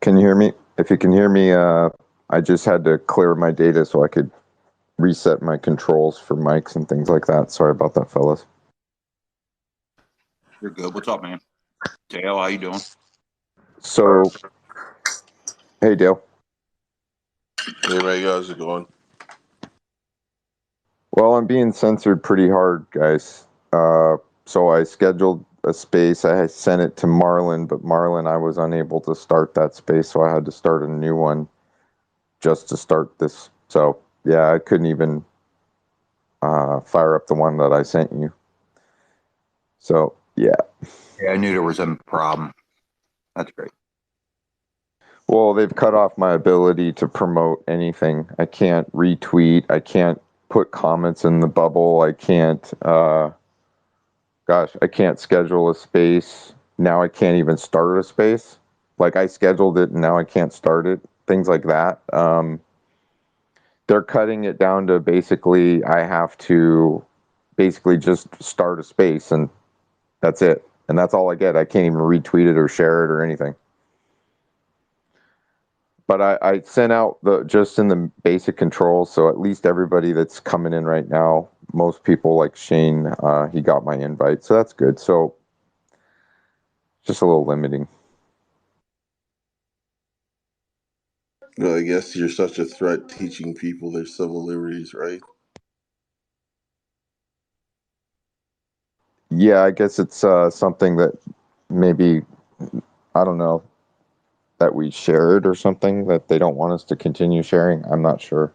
Can you hear me? If you can hear me, I just had to clear my data so I could reset my controls for mics and things like that. Sorry about that, fellas. You're good. What's up, man? Dale, how you doing? So, hey, Dale. Hey, Ray, how's it going? Well, I'm being censored pretty hard, guys. So I scheduled a space. I sent it to Marlon, but Marlon, I was unable to start that space, so I had to start a new one just to start this. So, yeah, I couldn't even fire up the one that I sent you. So, yeah. Yeah, I knew there was a problem. That's great. Well, they've cut off my ability to promote anything. I can't retweet. I can't put comments in the bubble. I can't, I can't schedule a space. Now I can't even start a space. Like I scheduled it and now I can't start it. Things like that. They're cutting it down to basically I have to basically just start a space and that's it. And that's all I get. I can't even retweet it or share it or anything. But I sent out just in the basic controls, so at least everybody that's coming in right now, most people like Shane, he got my invite, so that's good. So just a little limiting. No, I guess you're such a threat teaching people their civil liberties, right? Yeah, I guess it's something that maybe, I don't know, that we shared or something that they don't want us to continue sharing. I'm not sure.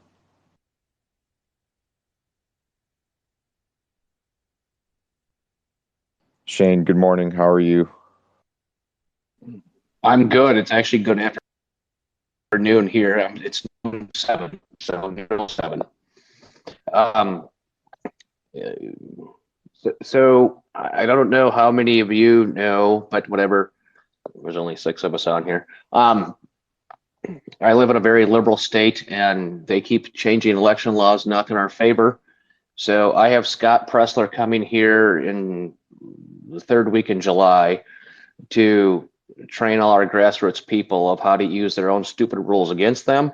Shane, good morning. How are you? I'm good. It's actually good afternoon here. It's noon 7, so noon 7. Um, so I don't know how many of you know, but whatever. There's only 6 of us on here. I live in a very liberal state, and they keep changing election laws not in our favor. So I have Scott Pressler coming here in the 3rd week in July to train all our grassroots people of how to use their own stupid rules against them.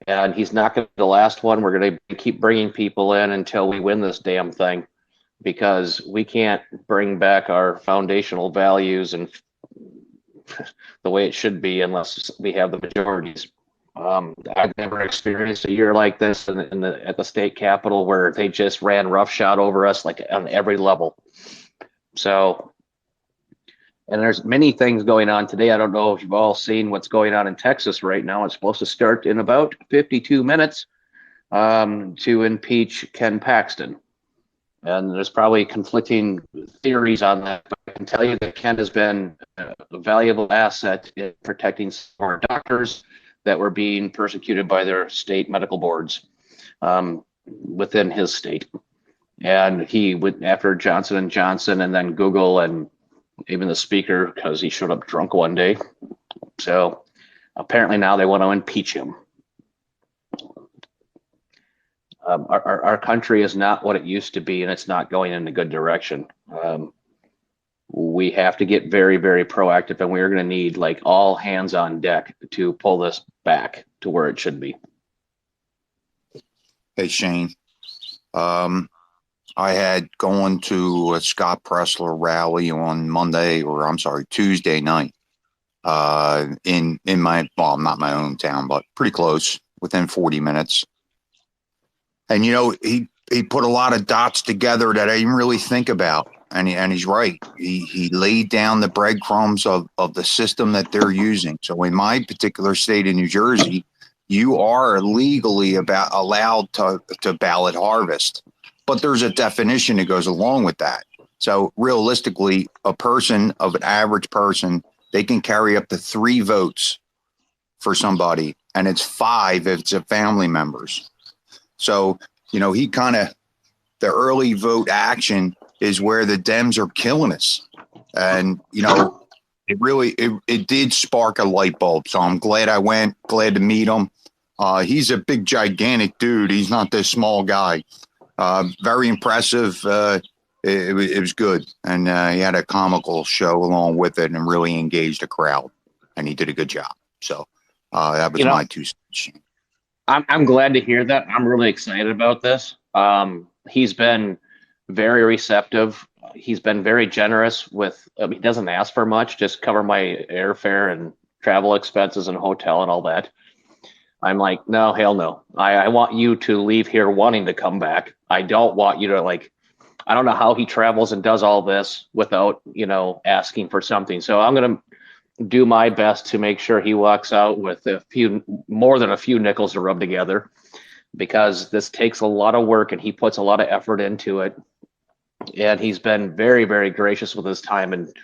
And he's not going to be the last one. We're going to keep bringing people in until we win this damn thing, because we can't bring back our foundational values and the way it should be unless we have the majorities. I've never experienced a year like this at the state capitol where they just ran roughshod over us like on every level. So, and there's many things going on today. I don't know if you've all seen what's going on in Texas right now. It's supposed to start in about 52 minutes to impeach Ken Paxton. And there's probably conflicting theories on that, but I can tell you that Ken has been a valuable asset in protecting our doctors that were being persecuted by their state medical boards within his state. And he went after Johnson & Johnson and then Google and even the speaker because he showed up drunk one day. So apparently now they want to impeach him. Our country is not what it used to be, and it's not going in a good direction. We have to get very, very proactive, and we're going to need like all hands on deck to pull this back to where it should be. Hey, Shane. I had gone to a Scott Pressler rally on Tuesday night in my, well, not my hometown, but pretty close, within 40 minutes. And, you know, he put a lot of dots together that I didn't really think about. And he's right. He laid down the breadcrumbs of the system that they're using. So in my particular state of New Jersey, you are legally allowed to ballot harvest. But there's a definition that goes along with that. So realistically, an average person, they can carry up to 3 votes for somebody, and it's 5 if it's a family members. So, you know, the early vote action is where the Dems are killing us. And, you know, it did spark a light bulb. So I'm glad I went, glad to meet him. He's a big, gigantic dude. He's not this small guy. Very impressive. It was good. And he had a comical show along with it and really engaged the crowd. And he did a good job. So that was You know, my 2 cents. I'm glad to hear that. I'm really excited about this. He's been very receptive. He's been very generous with, he doesn't ask for much, just cover my airfare and travel expenses and hotel and all that. I'm like, no, hell no. I want you to leave here wanting to come back. I don't want you to I don't know how he travels and does all this without, asking for something. So I'm going to do my best to make sure he walks out with more than a few nickels to rub together, because this takes a lot of work and he puts a lot of effort into it. And he's been very, very gracious with his time and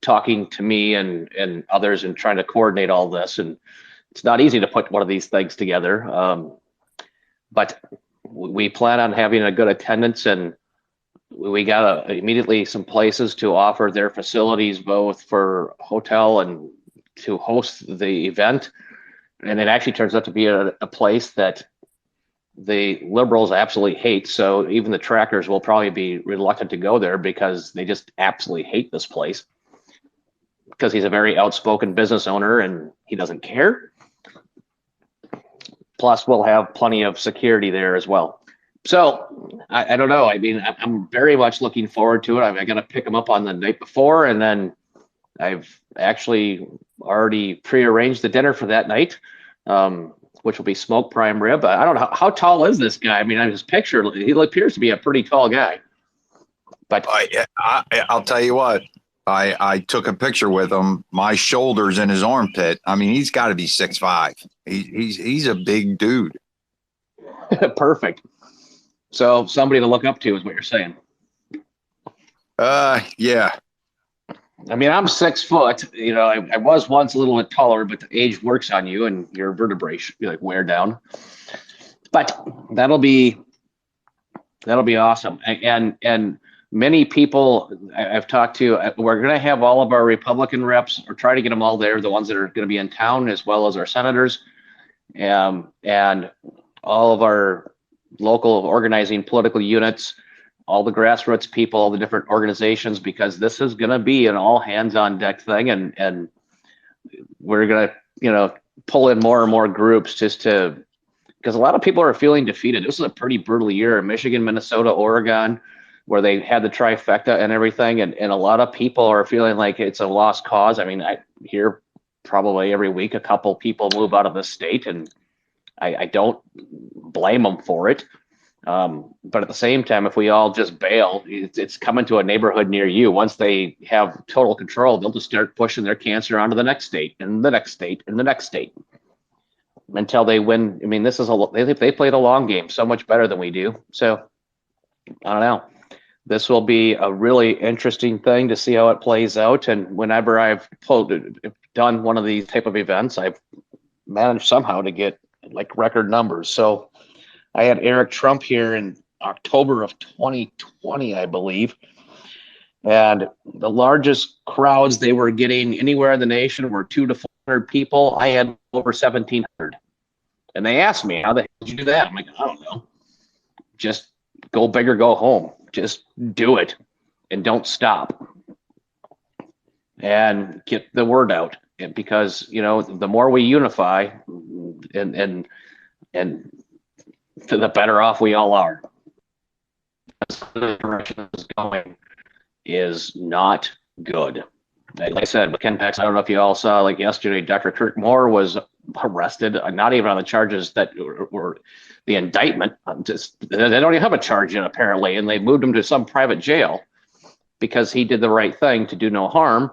talking to me and others and trying to coordinate all this. And it's not easy to put one of these things together. But we plan on having a good attendance, and we got immediately some places to offer their facilities, both for hotel and to host the event. And it actually turns out to be a place that the liberals absolutely hate. So even the trackers will probably be reluctant to go there because they just absolutely hate this place, because he's a very outspoken business owner and he doesn't care. Plus, we'll have plenty of security there as well. So I don't know. I mean, I'm very much looking forward to it. I got to pick him up on the night before, and then I've actually already prearranged the dinner for that night, which will be smoked prime rib. I don't know how tall is this guy. I mean, his picture, he appears to be a pretty tall guy. But I'll tell you what. I took a picture with him. My shoulder's in his armpit. I mean, he's got to be 6'5". He's a big dude. Perfect. So somebody to look up to is what you're saying. Yeah. I mean, I'm 6 foot. I was once a little bit taller, but the age works on you, and your vertebrae wear down. But that'll be awesome. And many people I've talked to, we're going to have all of our Republican reps, or try to get them all there, the ones that are going to be in town, as well as our senators, and all of our local organizing political units, all the grassroots people, all the different organizations, because this is going to be an all hands on deck thing. And we're going to, pull in more and more groups because a lot of people are feeling defeated. This is a pretty brutal year in Michigan, Minnesota, Oregon, where they had the trifecta and everything. And a lot of people are feeling like it's a lost cause. I mean, I hear probably every week a couple people move out of the state, and I don't blame them for it. But at the same time, if we all just bail, it's coming to a neighborhood near you. Once they have total control, they'll just start pushing their cancer onto the next state and the next state and the next state until they win. I mean, they play the long game so much better than we do. So I don't know. This will be a really interesting thing to see how it plays out. And whenever I've done one of these type of events, I've managed somehow to get record numbers. So I had Eric Trump here in October of 2020, I believe. And the largest crowds they were getting anywhere in the nation were 200 to 400 people. I had over 1,700. And they asked me, how the hell did you do that? I'm like, I don't know. Just go big or go home. Just do it and don't stop. And get the word out. Because, the more we unify and the better off we all are. The direction is going is not good. Like I said, with Ken Pex, I don't know if you all saw, yesterday, Dr. Kirk Moore was arrested, not even on the charges that were the indictment. They don't even have a charge yet, apparently, and they moved him to some private jail because he did the right thing to do no harm.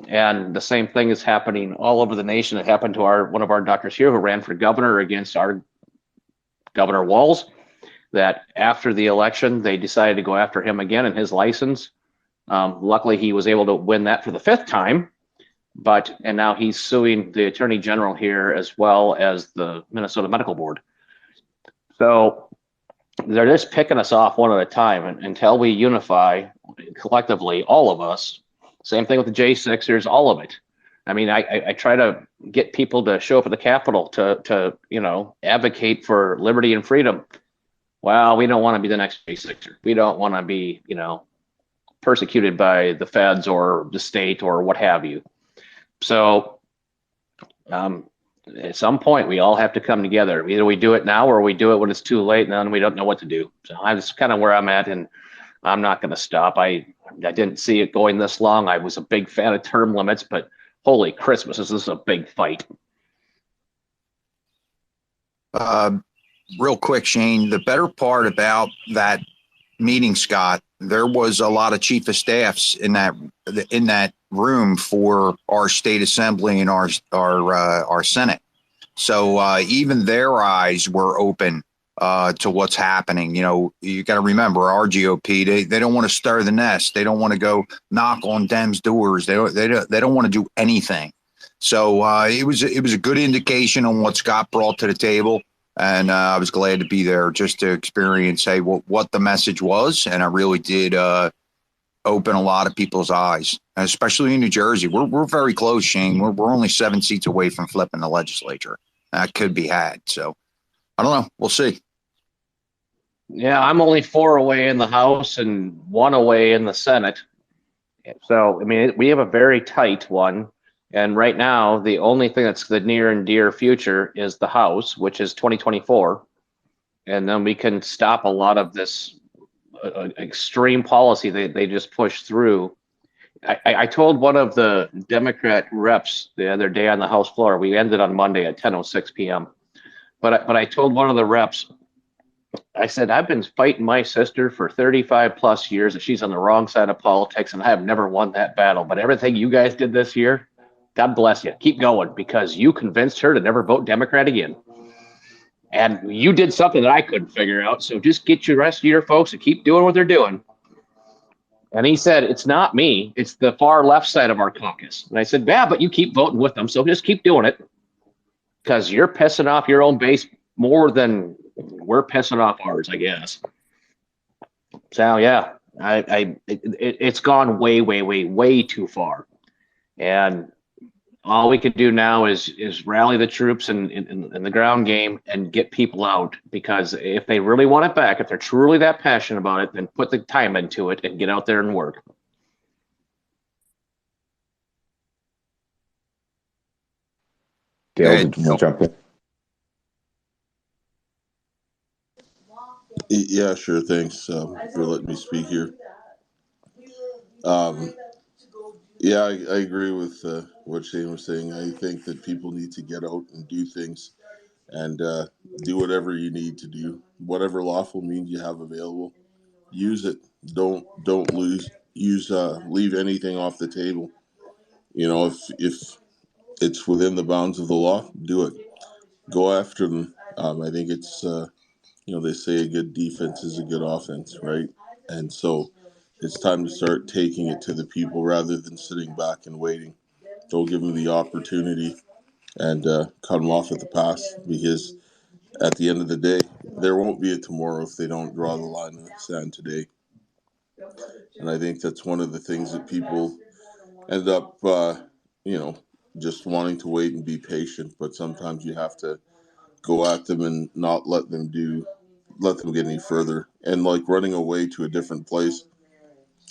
And the same thing is happening all over the nation. It happened to one of our doctors here who ran for governor against our Governor Walz, that after the election, they decided to go after him again and his license. Luckily, he was able to win that for the 5th time, and now he's suing the Attorney General here as well as the Minnesota Medical Board. So they're just picking us off one at a time until we unify collectively, all of us. Same thing with the J6ers, all of it. I mean, I try to get people to show up at the Capitol to advocate for liberty and freedom. Well, we don't want to be the next J6er. We don't want to be, persecuted by the feds or the state or what have you. So At some point, we all have to come together. Either we do it now or we do it when it's too late and then we don't know what to do. So that's kind of where I'm at, and I'm not going to stop. I didn't see it going this long. I was a big fan of term limits, but holy Christmas, this is a big fight. Real quick, Shane, the better part about that meeting, Scott, there was a lot of chief of staffs in that room for our state assembly and our Senate. So even their eyes were open to what's happening. You know, you got to remember our GOP. They don't want to stir the nest. They don't want to go knock on Dems' doors. They don't want to do anything. So it was a good indication on what Scott brought to the table. And I was glad to be there just to experience, what the message was. And I really did open a lot of people's eyes, especially in New Jersey. We're very close, Shane. We're only 7 seats away from flipping the legislature. That could be had. So I don't know. We'll see. Yeah, I'm only 4 away in the House and 1 away in the Senate. So, I mean, we have a very tight one. And right now, the only thing that's the near and dear future is the House, which is 2024. And then we can stop a lot of this extreme policy they just push through. I told one of the Democrat reps the other day on the House floor, we ended on Monday at 10:06 p.m. But I told one of the reps, I said, I've been fighting my sister for 35 plus years and she's on the wrong side of politics and I have never won that battle. But everything you guys did this year, God bless you. Keep going because you convinced her to never vote Democrat again. And you did something that I couldn't figure out. So just get your rest of your folks to keep doing what they're doing. And he said, it's not me. It's the far left side of our caucus. And I said, yeah, but you keep voting with them. So just keep doing it because you're pissing off your own base more than we're pissing off ours, I guess. So, yeah, it's gone way, way, way, way too far. And all we could do now is rally the troops in the ground game and get people out, because if they really want it back, if they're truly that passionate about it, then put the time into it and get out there and work. Dale, did you want to jump in? Yeah, sure. Thanks for letting me speak here. Yeah, I agree with what Shane was saying. I think that people need to get out and do things and do whatever you need to do. Whatever lawful means you have available, use it. Don't leave anything off the table. You know, if it's within the bounds of the law, do it. Go after them. I think it's they say a good defense is a good offense, right? And so it's time to start taking it to the people rather than sitting back and waiting. Don't give them the opportunity and cut them off at the pass, because at the end of the day, there won't be a tomorrow if they don't draw the line in the sand today. And I think that's one of the things that people end up, just wanting to wait and be patient. But sometimes you have to go at them and not let them get any further. And like running away to a different place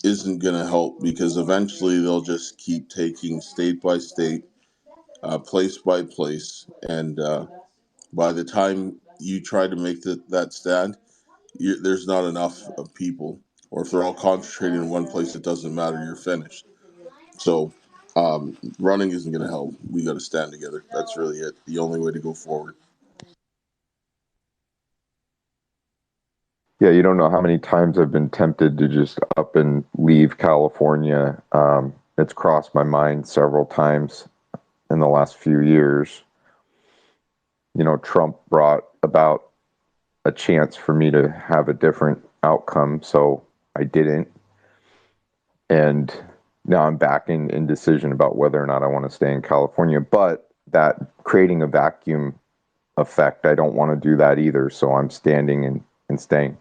isn't going to help, because eventually they'll just keep taking state by state, place by place. And by the time you try to make that stand, there's not enough of people. Or if they're all concentrated in one place, it doesn't matter. You're finished. So running isn't going to help. We got to stand together. That's really it. The only way to go forward. Yeah, you don't know how many times I've been tempted to just up and leave California. It's crossed my mind several times in the last few years. You know, Trump brought about a chance for me to have a different outcome, so I didn't. And now I'm back in indecision about whether or not I want to stay in California. But that creating a vacuum effect, I don't want to do that either. So I'm standing and staying.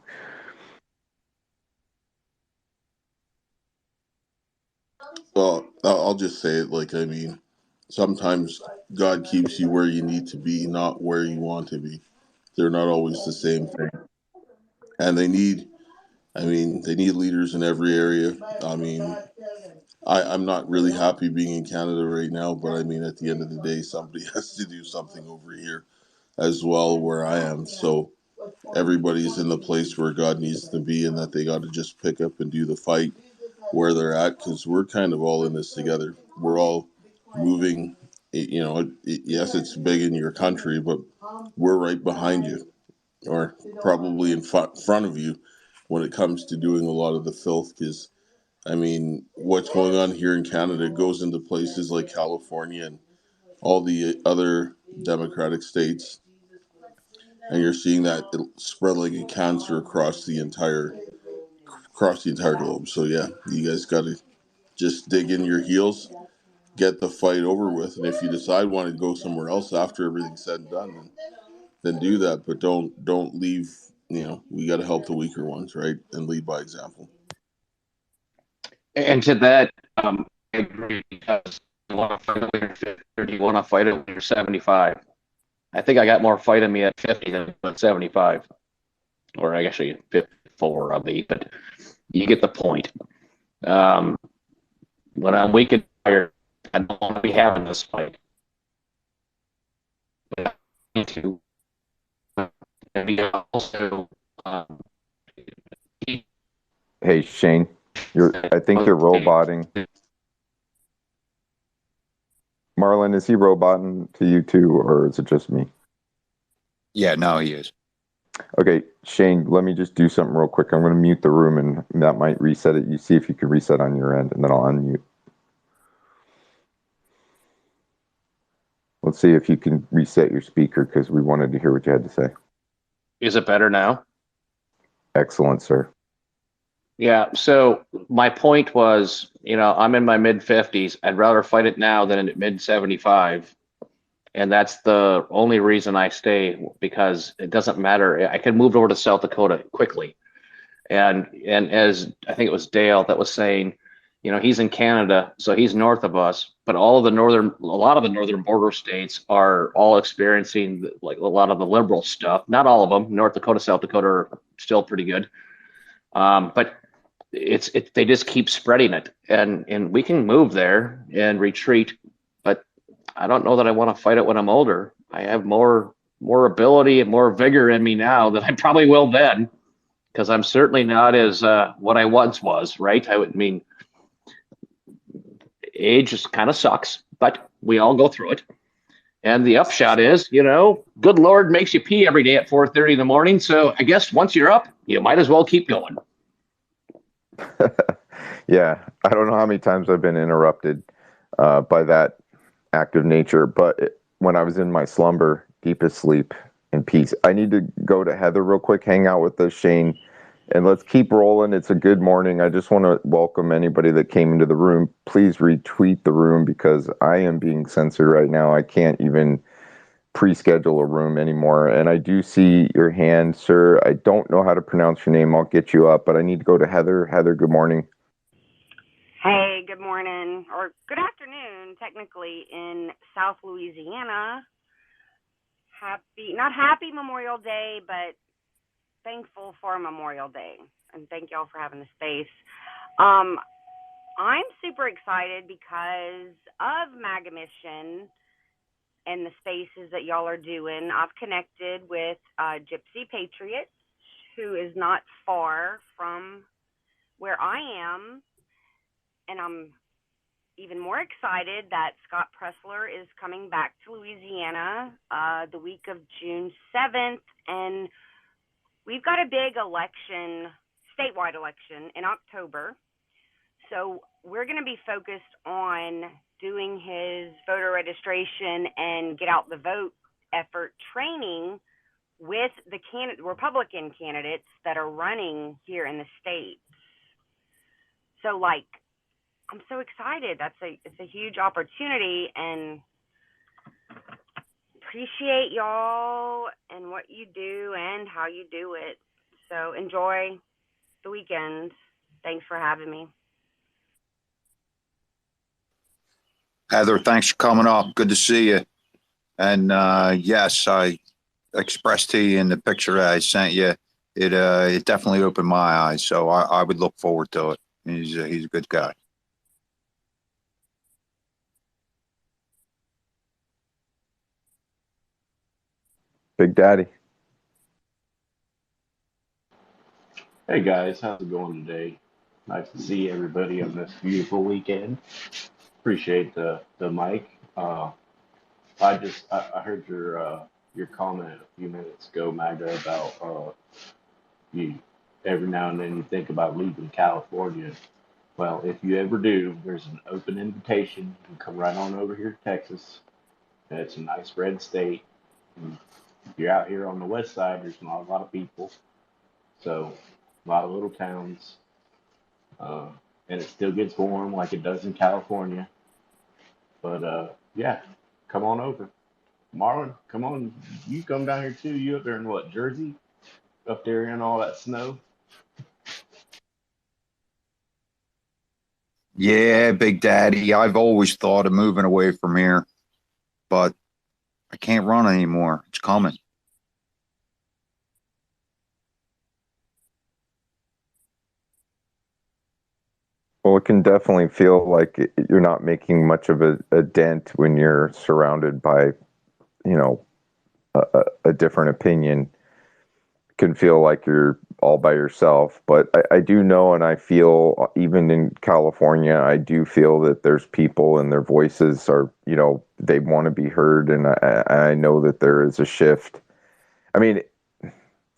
Well, I'll just say it. Sometimes God keeps you where you need to be, not where you want to be. They're not always the same thing. And they need leaders in every area. I'm not really happy being in Canada right now, but I mean, at the end of the day, somebody has to do something over here as well where I am. So everybody's in the place where God needs to be, and that they got to just pick up and do the fight where they're at, because we're kind of all in this together. We're all moving. You know, yes, it's big in your country, but we're right behind you, or probably in front of you when it comes to doing a lot of the filth. Because I mean, what's going on here in Canada goes into places like California and all the other democratic states, and you're seeing that it spread like a cancer across the entire globe. So yeah, you guys got to just dig in your heels, get the fight over with, and if you decide want to go somewhere else after everything's said and done, then do that. But don't leave. You know, we got to help the weaker ones, right, and lead by example. And to that, I agree, because you want to fight it when you're 50, or do you want to fight it when you're 75? I think I got more fight in me at 50 than at 75, or actually 54 of me, but you get the point. When I'm weak and tired, I don't want to be having this fight. But I need to. And also, Hey, Shane, I think you're roboting. Marlon, is he roboting to you too, or is it just me? Yeah, no, he is. Okay, Shane, let me just do something real quick. I'm going to mute the room, and that might reset it. You see if you can reset on your end, and then I'll unmute. Let's see if you can reset your speaker, because we wanted to hear what you had to say. is it better now? Excellent, sir. Yeah, so my point was, I'm in my mid 50s. I'd rather fight it now than at mid 75. And that's the only reason I stay, because it doesn't matter. I can move over to South Dakota quickly. And as I think it was Dale that was saying, he's in Canada, so he's north of us, but a lot of the northern border states are all experiencing like a lot of the liberal stuff. Not all of them. North Dakota, South Dakota are still pretty good. But they just keep spreading it, and we can move there and retreat, but I don't know that I want to fight it when I'm older. I have more ability and more vigor in me now than I probably will then, because I'm certainly not as what I once was, right? I mean, age just kind of sucks, but we all go through it. And the upshot is, good Lord makes you pee every day at 4:30 in the morning. So I guess once you're up, you might as well keep going. Yeah, I don't know how many times I've been interrupted by that act of nature, but when I was in my slumber, deepest sleep in peace. I need to go to Heather real quick, hang out with us, Shane, and let's keep rolling. It's a good morning. I just want to welcome anybody that came into the room. Please retweet the room, because I am being censored right now. I can't even pre-schedule a room anymore. And I do see your hand, sir. I don't know how to pronounce your name. I'll get you up, but I need to go to Heather. Heather, good morning. Hey, good morning, or good afternoon, technically, in South Louisiana. Not happy Memorial Day, but thankful for Memorial Day. And thank y'all for having the space. I'm super excited because of MAGAMission and the spaces that y'all are doing. I've connected with Gypsy Patriots, who is not far from where I am. And I'm even more excited that Scott Pressler is coming back to Louisiana the week of June 7th. And we've got a big election, statewide election in October. So we're going to be focused on doing his voter registration and get out the vote effort training with the Republican candidates that are running here in the state. So, I'm so excited. It's a huge opportunity, and appreciate y'all and what you do and how you do it. So enjoy the weekend. Thanks for having me. Heather, thanks for coming up. Good to see you. And yes, I expressed to you in the picture that I sent you. It definitely opened my eyes. So I would look forward to it. He's a good guy. Big Daddy. Hey guys, how's it going today? Nice to see everybody on this beautiful weekend. Appreciate the mic. I heard your comment a few minutes ago, Magda, about you every now and then you think about leaving California. Well, if you ever do, there's an open invitation. You can come right on over here to Texas. It's a nice red state. And if you're out here on the west side, there's not a lot of people, so a lot of little towns. Uh, and it still gets warm like it does in California. But yeah, come on over. Marlon, come on. You come down here too. You up there in what, Jersey? Up there in all that snow? Yeah, Big Daddy. I've always thought of moving away from here, but I can't run anymore. It's coming. Well, it can definitely feel like you're not making much of a dent when you're surrounded by, you know, a different opinion. It can feel like you're all by yourself. But I do know, and I feel, even in California, I do feel that there's people and their voices are, they want to be heard. And I know that there is a shift. I mean,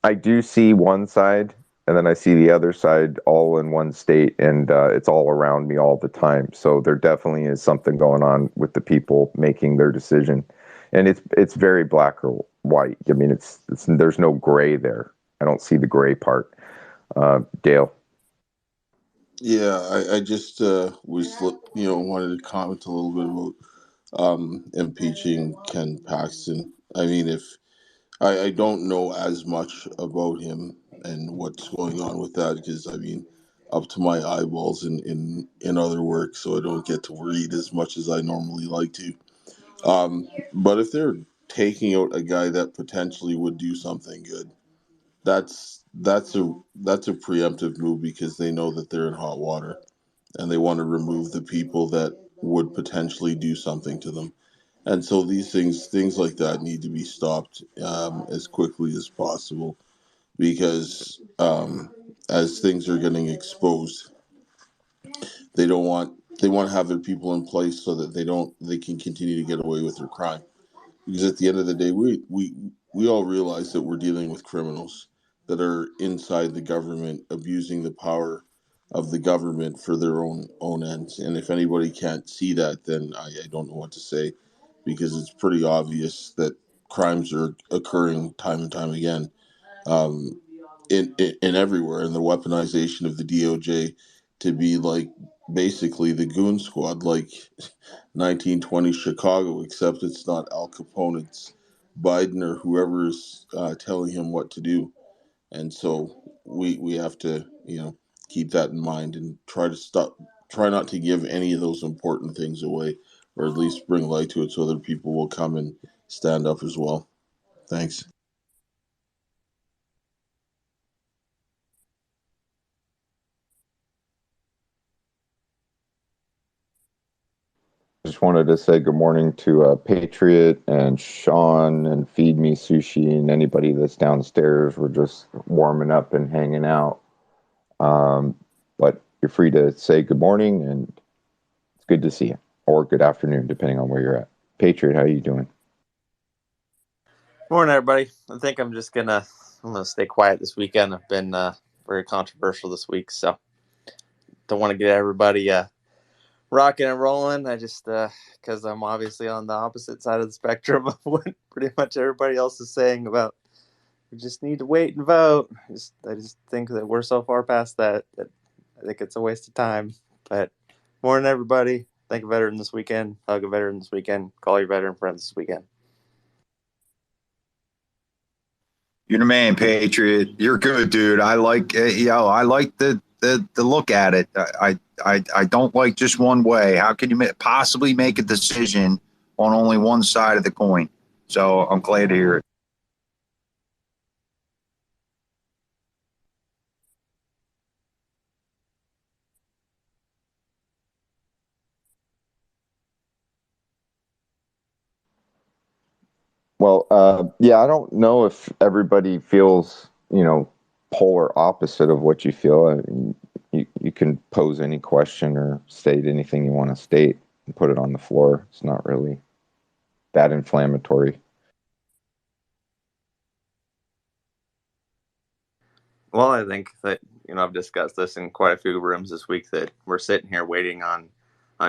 I do see one side, and then I see the other side all in one state, and it's all around me all the time. So there definitely is something going on with the people making their decision, and it's very black or white. I mean, it's there's no gray there. I don't see the gray part. Dale. Yeah, I just wanted to comment a little bit about impeaching Ken Paxton. I mean, if I don't know as much about him and what's going on with that, because I mean, up to my eyeballs in other work, so I don't get to read as much as I normally like to. But if they're taking out a guy that potentially would do something good, that's a preemptive move, because they know that they're in hot water and they want to remove the people that would potentially do something to them. And so these things like that need to be stopped as quickly as possible, because as things are getting exposed, they want to have their people in place so that they can continue to get away with their crime. Because at the end of the day, we all realize that we're dealing with criminals that are inside the government, abusing the power of the government for their own ends. And if anybody can't see that, then I don't know what to say, because it's pretty obvious that crimes are occurring time and time again, um, in everywhere. And the weaponization of the DOJ to be like basically the goon squad, like 1920 Chicago, except it's not Al Capone, it's Biden or whoever's telling him what to do. And so we have to keep that in mind and try not to give any of those important things away, or at least bring light to it so other people will come and stand up as well. Thanks. Just wanted to say good morning to Patriot and Sean and Feed Me Sushi and anybody that's downstairs. We're just warming up and hanging out. But you're free to say good morning, and it's good to see you, or good afternoon, depending on where you're at. Patriot, how you doing? Morning, everybody. I think I'm gonna stay quiet this weekend. I've been very controversial this week, so don't want to get everybody rocking and rolling. I just because I'm obviously on the opposite side of the spectrum of what pretty much everybody else is saying about we just need to wait and vote. I just think that we're so far past that I think it's a waste of time. But morning, everybody. Thank a veteran this weekend. Hug a veteran this weekend. Call your veteran friends this weekend. You're the man, Patriot. You're good, dude. I like I like the look at it. I don't like just one way. How can you possibly make a decision on only one side of the coin? So I'm glad to hear it. Well, yeah, I don't know if everybody feels, polar opposite of what you feel. I mean, you can pose any question or state anything you want to state and put it on the floor. It's not really that inflammatory. Well, I think that, I've discussed this in quite a few rooms this week, that we're sitting here waiting on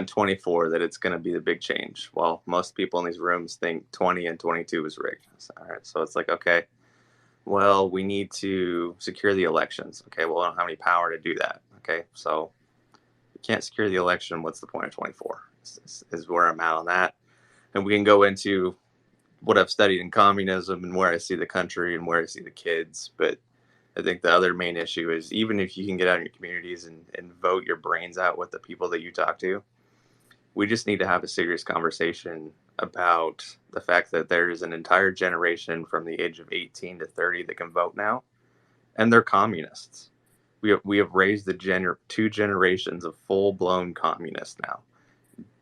24, that it's going to be the big change. Well, most people in these rooms think 20 and 22 is rigged. All right, so it's like, okay, well, we need to secure the elections. Okay, well, I don't have any power to do that. Okay, so we can't secure the election. What's the point of 24? Is where I'm at on that. And we can go into what I've studied in communism and where I see the country and where I see the kids. But I think the other main issue is, even if you can get out in your communities and vote your brains out with the people that you talk to, we just need to have a serious conversation about the fact that there is an entire generation from the age of 18 to 30 that can vote now, and they're communists. We have raised the two generations of full-blown communists now.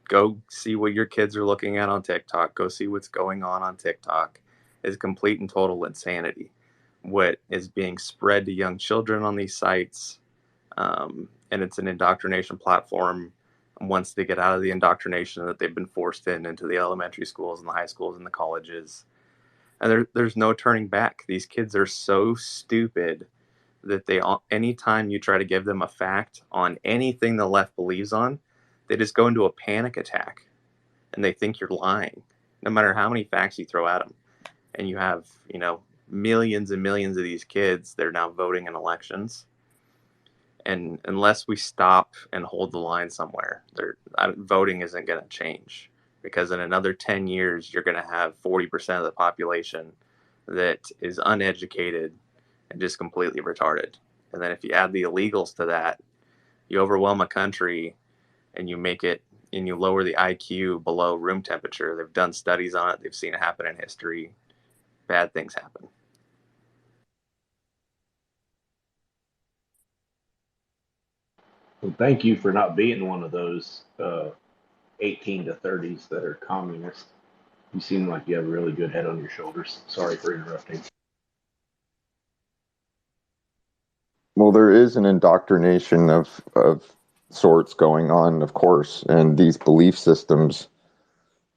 Go see what your kids are looking at on TikTok. Go see what's going on TikTok. Is complete and total insanity. What is being spread to young children on these sites, and it's an indoctrination platform. Once they get out of the indoctrination that they've been forced into the elementary schools and the high schools and the colleges, and there's no turning back. These kids are so stupid that anytime you try to give them a fact on anything the left believes on, they just go into a panic attack and they think you're lying, no matter how many facts you throw at them. And you have, millions and millions of these kids that are now voting in elections. And unless we stop and hold the line somewhere, voting isn't going to change, because in another 10 years, you're going to have 40% of the population that is uneducated and just completely retarded. And then if you add the illegals to that, you overwhelm a country and you lower the IQ below room temperature. They've done studies on it. They've seen it happen in history. Bad things happen. Well, thank you for not being one of those 18 to 30s that are communists. You seem like you have a really good head on your shoulders. Sorry for interrupting. Well, there is an indoctrination of sorts going on, of course, and these belief systems,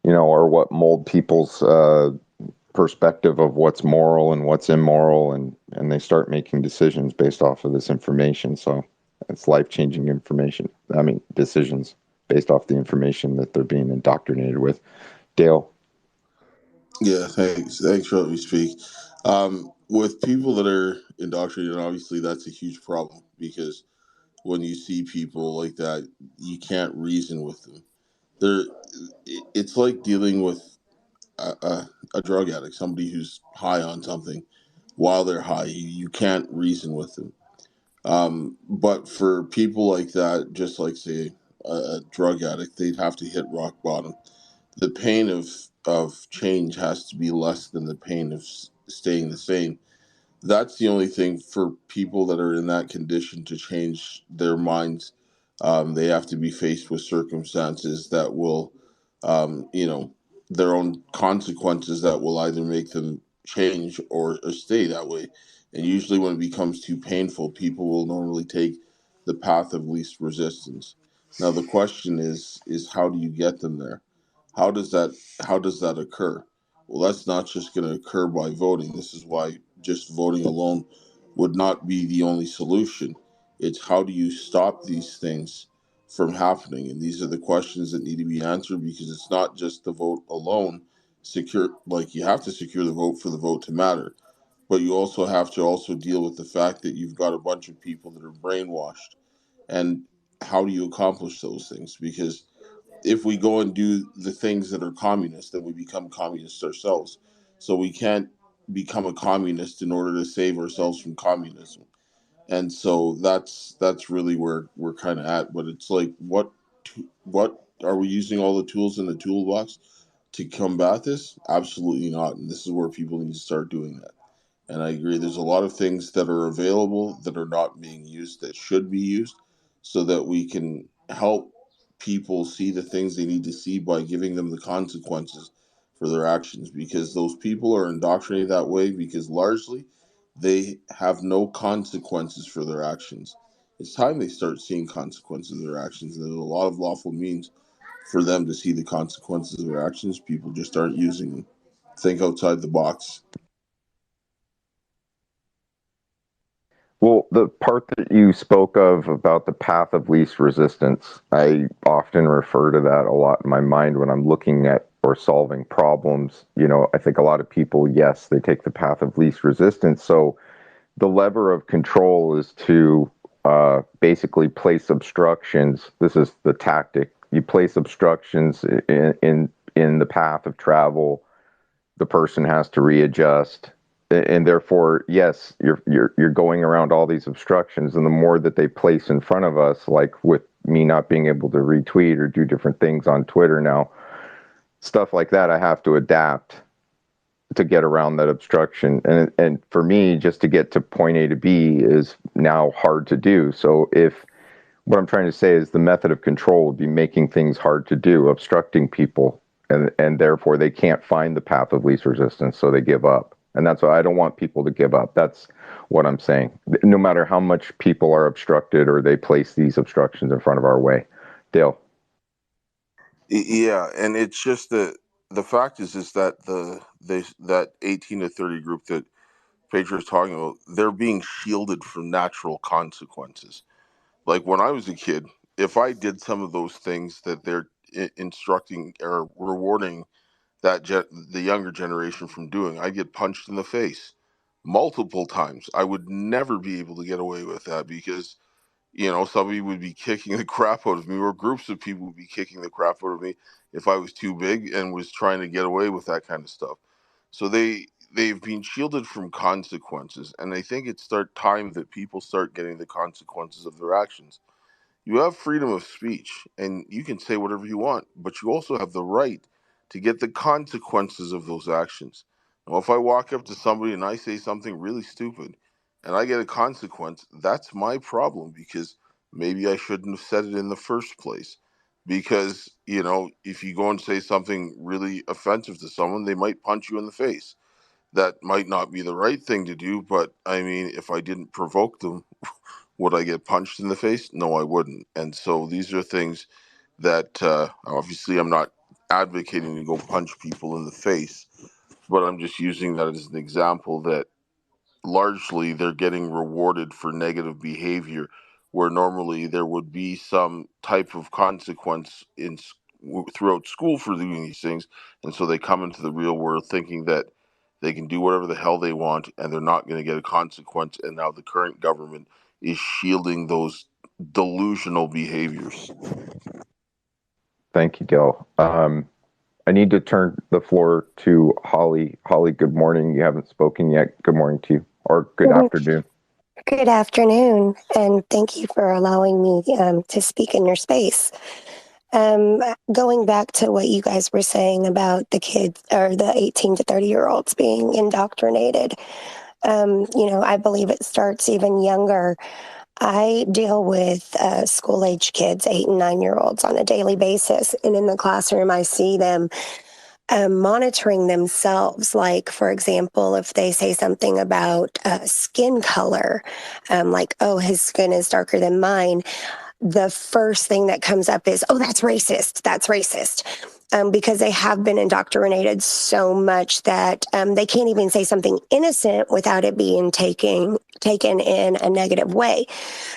are what mold people's perspective of what's moral and what's immoral, and they start making decisions based off of this information. So it's life-changing information. I mean, decisions based off the information that they're being indoctrinated with. Dale? Yeah, thanks for letting me speak. With people that are indoctrinated, obviously that's a huge problem, because when you see people like that, you can't reason with them. They're, it's like dealing with a drug addict, somebody who's high on something. While they're high, you can't reason with them. But for people like that, just like, say, a drug addict, they'd have to hit rock bottom. The pain of change has to be less than the pain of staying the same. That's the only thing for people that are in that condition to change their minds. They have to be faced with circumstances that will, their own consequences that will either make them change or stay that way. And usually, when it becomes too painful, people will normally take the path of least resistance. Now, the question is how do you get them there? How does that occur? Well, that's not just going to occur by voting. This is why just voting alone would not be the only solution. It's how do you stop these things from happening? And these are the questions that need to be answered, because it's not just the vote alone. You have to secure the vote for the vote to matter, but you also have to also deal with the fact that you've got a bunch of people that are brainwashed. And how do you accomplish those things? Because if we go and do the things that are communist, then we become communists ourselves. So we can't become a communist in order to save ourselves from communism. And so that's really where we're kind of at. But it's like, what are we using all the tools in the toolbox to combat this? Absolutely not. And this is where people need to start doing that. And I agree. There's a lot of things that are available that are not being used that should be used, so that we can help people see the things they need to see by giving them the consequences for their actions, because those people are indoctrinated that way because largely they have no consequences for their actions. It's time they start seeing consequences of their actions. There's a lot of lawful means for them to see the consequences of their actions. People just aren't using them. Think outside the box. Well, the part that you spoke of about the path of least resistance, I often refer to that a lot in my mind when I'm looking at or solving problems. I think a lot of people, yes, they take the path of least resistance. So the lever of control is to basically place obstructions. This is the tactic. You place obstructions in the path of travel. The person has to readjust, and therefore, yes, you're going around all these obstructions. And the more that they place in front of us, like with me not being able to retweet or do different things on Twitter now, stuff like that, I have to adapt to get around that obstruction. And for me, just to get to point A to B is now hard to do. So if what I'm trying to say is the method of control would be making things hard to do, obstructing people, and therefore they can't find the path of least resistance, so they give up. And that's why I don't want people to give up. That's what I'm saying. No matter how much people are obstructed or they place these obstructions in front of our way. Dale. Yeah, and it's just that the fact is that that 18 to 30 group that Pedro is talking about, they're being shielded from natural consequences. Like when I was a kid, if I did some of those things that they're instructing or rewarding the younger generation from doing, I'd get punched in the face multiple times. I would never be able to get away with that because somebody would be kicking the crap out of me, or groups of people would be kicking the crap out of me if I was too big and was trying to get away with that kind of stuff. So they've been shielded from consequences, and I think it's time that people start getting the consequences of their actions. You have freedom of speech and you can say whatever you want, but you also have the right to get the consequences of those actions. Now, if I walk up to somebody and I say something really stupid and I get a consequence, that's my problem because maybe I shouldn't have said it in the first place. Because, if you go and say something really offensive to someone, they might punch you in the face. That might not be the right thing to do, but I mean, if I didn't provoke them, would I get punched in the face? No, I wouldn't. And so these are things that obviously I'm not advocating to go punch people in the face, but I'm just using that as an example that largely they're getting rewarded for negative behavior, where normally there would be some type of consequence throughout school for doing these things. And so they come into the real world thinking that they can do whatever the hell they want and they're not going to get a consequence. And now the current government is shielding those delusional behaviors. Thank you, Dale. I need to turn the floor to Holly. Holly, good morning. You haven't spoken yet. Good morning to you, or good afternoon. Good afternoon, and thank you for allowing me to speak in your space. Going back to what you guys were saying about the kids or the 18 to 30-year-olds being indoctrinated, I believe it starts even younger. I deal with school-age kids, 8 and 9-year-olds, on a daily basis, and in the classroom I see them monitoring themselves. Like, for example, if they say something about skin color, like, oh, his skin is darker than mine, the first thing that comes up is, oh, that's racist. That's racist. Because they have been indoctrinated so much that they can't even say something innocent without it being taken in a negative way.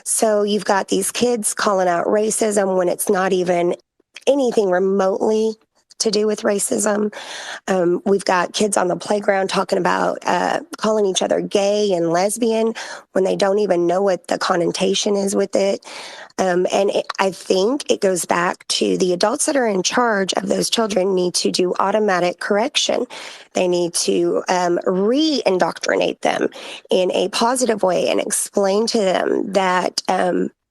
So you've got these kids calling out racism when it's not even anything remotely to do with racism. We've got kids on the playground talking about calling each other gay and lesbian when they don't even know what the connotation is with it. I think it goes back to the adults that are in charge of those children need to do automatic correction. They need to re-indoctrinate them in a positive way and explain to them that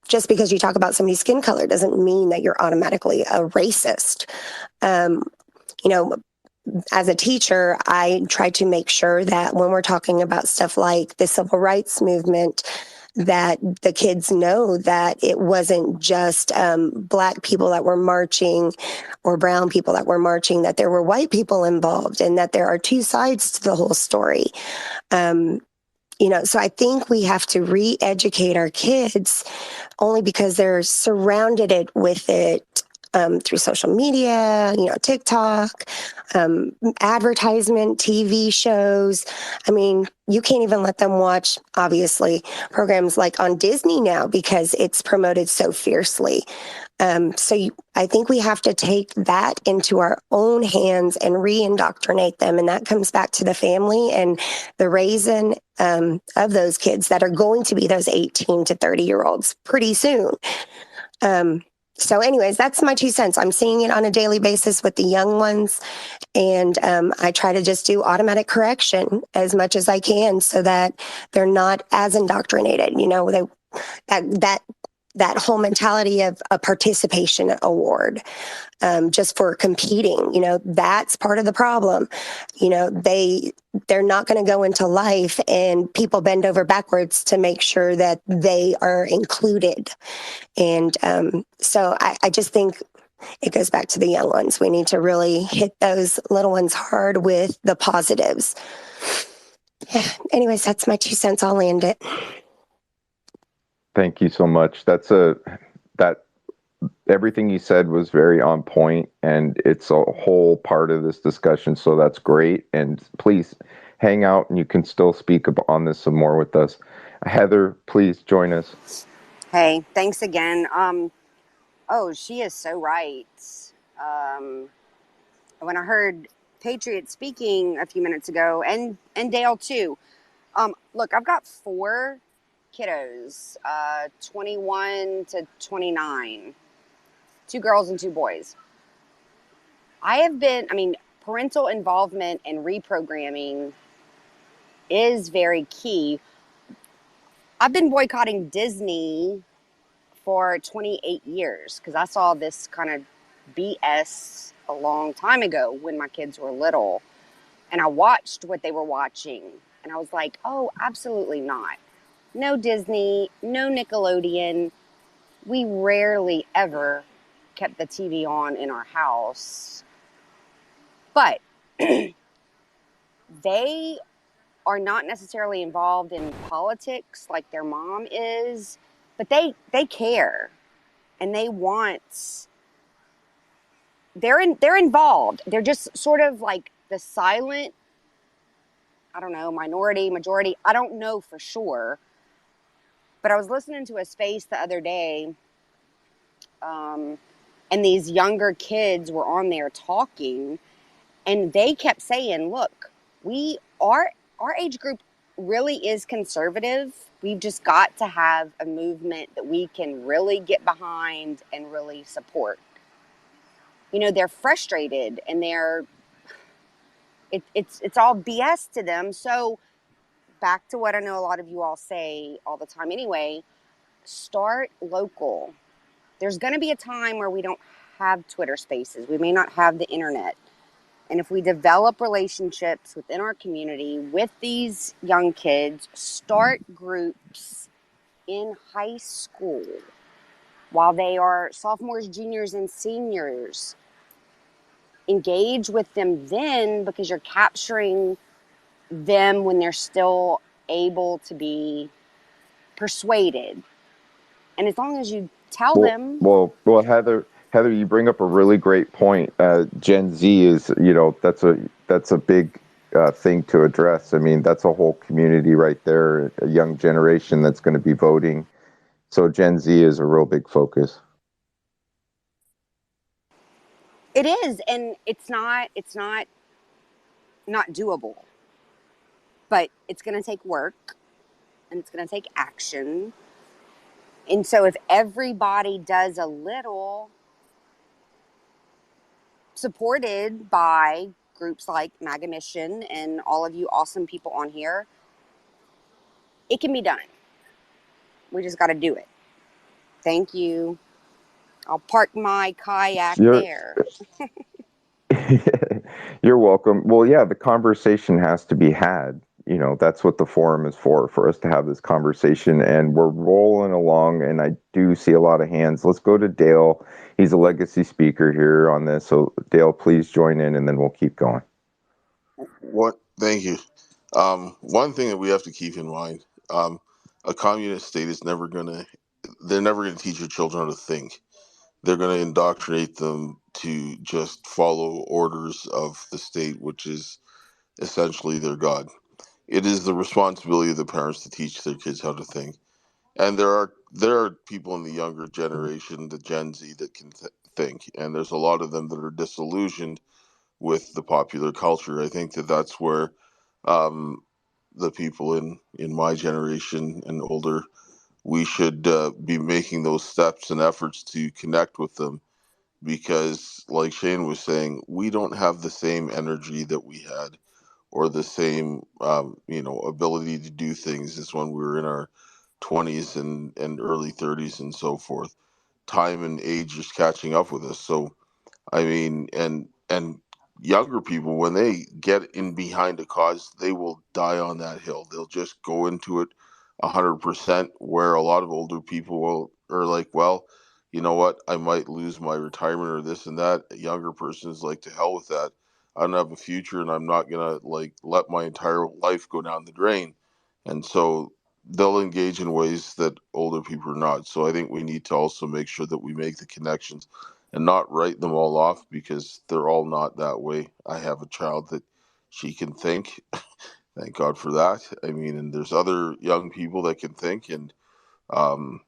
just because you talk about somebody's skin color doesn't mean that you're automatically a racist. As a teacher, I try to make sure that when we're talking about stuff like the civil rights movement, that the kids know that it wasn't just Black people that were marching or brown people that were marching, that there were white people involved, and that there are two sides to the whole story. So I think we have to re-educate our kids, only because they're surrounded with it through social media, TikTok, advertisement, TV shows. I mean, you can't even let them watch, obviously, programs like on Disney now because it's promoted so fiercely. I think we have to take that into our own hands and re-indoctrinate them. And that comes back to the family and the raising of those kids that are going to be those 18 to 30-year-olds pretty soon. So anyways, that's my 2 cents. I'm seeing it on a daily basis with the young ones. And I try to just do automatic correction as much as I can so that they're not as indoctrinated. That whole mentality of a participation award just for competing, that's part of the problem. They're not going to go into life and people bend over backwards to make sure that they are included. And so I just think it goes back to the young ones. We need to really hit those little ones hard with the positives. Yeah. Anyways, that's my 2 cents. I'll land it. Thank you so much. Everything you said was very on point, and it's a whole part of this discussion. So that's great. And please hang out, and you can still speak on this some more with us. Heather, please join us. Hey, thanks again. She is so right. When I heard Patriot speaking a few minutes ago, and Dale too. Look, I've got 4 kiddos, 21 to 29, 2 girls and 2 boys. Parental involvement and reprogramming is very key. I've been boycotting Disney for 28 years because I saw this kind of BS a long time ago when my kids were little. And I watched what they were watching. And I was like, oh, absolutely not. No Disney, no Nickelodeon. We rarely ever kept the TV on in our house. But they are not necessarily involved in politics like their mom is, but they care and they want, they're involved. They're just sort of like the silent, I don't know, minority, majority. I don't know for sure. But I was listening to a space the other day, and these younger kids were on there talking, and they kept saying, look, our age group really is conservative. We've just got to have a movement that we can really get behind and really support. They're frustrated and it's all BS to them. So back to what I know a lot of you all say all the time anyway, start local. There's going to be a time where we don't have Twitter spaces. We may not have the internet. And if we develop relationships within our community with these young kids, start groups in high school while they are sophomores, juniors, and seniors. Engage with them then, because you're capturing them when they're still able to be persuaded. And as long as you tell them. Well, Heather, you bring up a really great point. Gen Z is, that's a big thing to address. I mean, that's a whole community right there, a young generation that's going to be voting. So Gen Z is a real big focus. It is, and it's not doable. But it's going to take work, and it's going to take action. And so if everybody does a little, supported by groups like MAGAMission and all of you awesome people on here, it can be done. We just got to do it. Thank you. I'll park my kayak there. You're welcome. Well, yeah, the conversation has to be had. that's what the forum is for us to have this conversation. And we're rolling along, and I do see a lot of hands. Let's go to Dale. He's a legacy speaker here on this. So Dale, please join in, and then we'll keep going. What? Thank you. One thing that we have to keep in mind, a communist state is they're never going to teach your children how to think. They're going to indoctrinate them to just follow orders of the state, which is essentially their God. It is the responsibility of the parents to teach their kids how to think. And there are people in the younger generation, the Gen Z, that can think, and there's a lot of them that are disillusioned with the popular culture. I think that that's where um, the people in my generation and older, we should be making those steps and efforts to connect with them, because, like Shane was saying, we don't have the same energy that we had, or the same ability to do things as when we were in our 20s and early 30s and so forth. Time and age is catching up with us. So I mean, and younger people, when they get in behind a cause, they will die on that hill. They'll just go into it 100%. Where a lot of older people are like, well, you know what? I might lose my retirement or this and that. A younger person is like, to hell with that. I don't have a future, and I'm not gonna let my entire life go down the drain. And so they'll engage in ways that older people are not. So I think we need to also make sure that we make the connections and not write them all off, because they're all not that way. I have a child that she can think. Thank God for that. I mean, and there's other young people that can think, and um,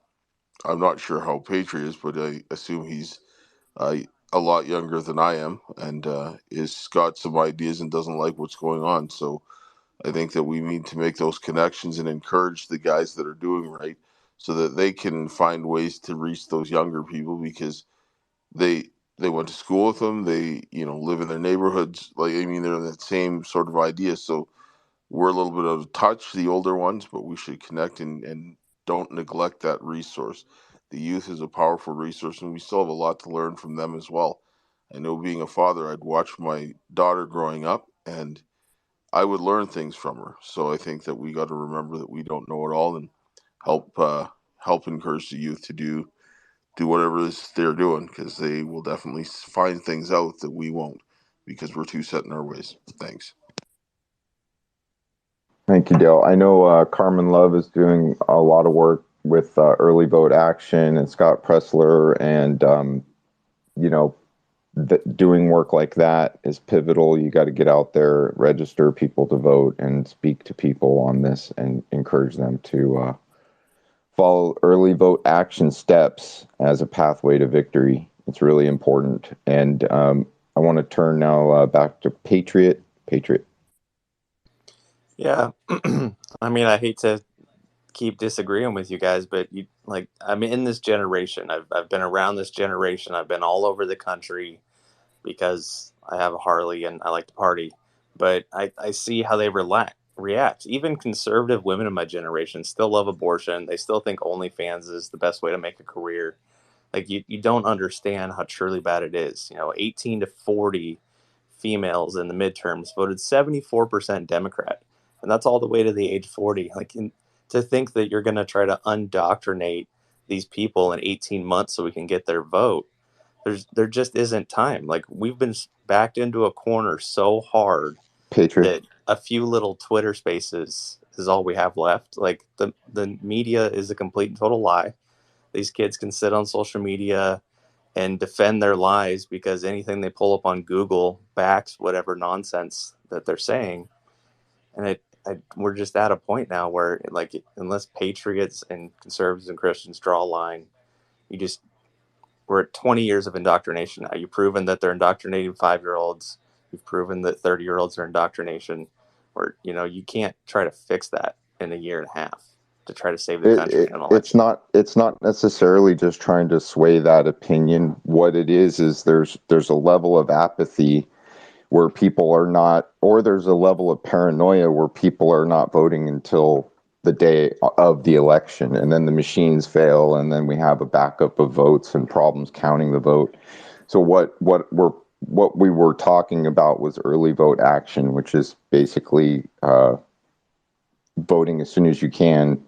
I'm not sure how Patriot is, but I assume he's a lot younger than I am, and is got some ideas and doesn't like what's going on. So I think that we need to make those connections and encourage the guys that are doing right, so that they can find ways to reach those younger people, because they they went to school with them. They live in their neighborhoods. I mean, they're that same sort of idea. So we're a little bit out of touch, the older ones, but we should connect and don't neglect that resource. The youth is a powerful resource, and we still have a lot to learn from them as well. I know, being a father, I'd watch my daughter growing up, and I would learn things from her. So I think that we got to remember that we don't know it all, and help help encourage the youth to do whatever it is they're doing, because they will definitely find things out that we won't, because we're too set in our ways. Thanks. Thank you, Dale. I know Carmen Love is doing a lot of work with Early Vote Action, and Scott Pressler, and doing work like that is pivotal. You got to get out there, register people to vote, and speak to people on this, and encourage them to follow early vote action steps as a pathway to victory. It's really important. And I want to turn now back to Patriot. Patriot. Yeah. I mean, I hate to keep disagreeing with you guys, but I'm in this generation. I've been around this generation. I've been all over the country because I have a Harley and I like to party. But I see how they react. Even conservative women in my generation still love abortion. They still think OnlyFans is the best way to make a career. Like, you don't understand how truly bad it is. 18 to 40 females in the midterms voted 74% Democrat. And that's all the way to the age 40. To think that you're going to try to undoctrinate these people in 18 months so we can get their vote, there just isn't time. Like, we've been backed into a corner so hard, Patriot. that a few little Twitter spaces is all we have left. Like, the media is a complete and total lie. These kids can sit on social media and defend their lies because anything they pull up on Google backs whatever nonsense that they're saying. And we're just at a point now where, unless patriots and conservatives and Christians draw a line, we're at 20 years of indoctrination now. You've proven that they're indoctrinating 5-year-olds. You've proven that 30-year-olds are indoctrination. Or, you can't try to fix that in a year and a half to try to save the country in an election. It's not necessarily just trying to sway that opinion. What it is there's a level of apathy where people are not, or there's a level of paranoia where people are not voting until the day of the election, and then the machines fail, and then we have a backup of votes and problems counting the vote. So what we were talking about was early vote action, which is basically voting as soon as you can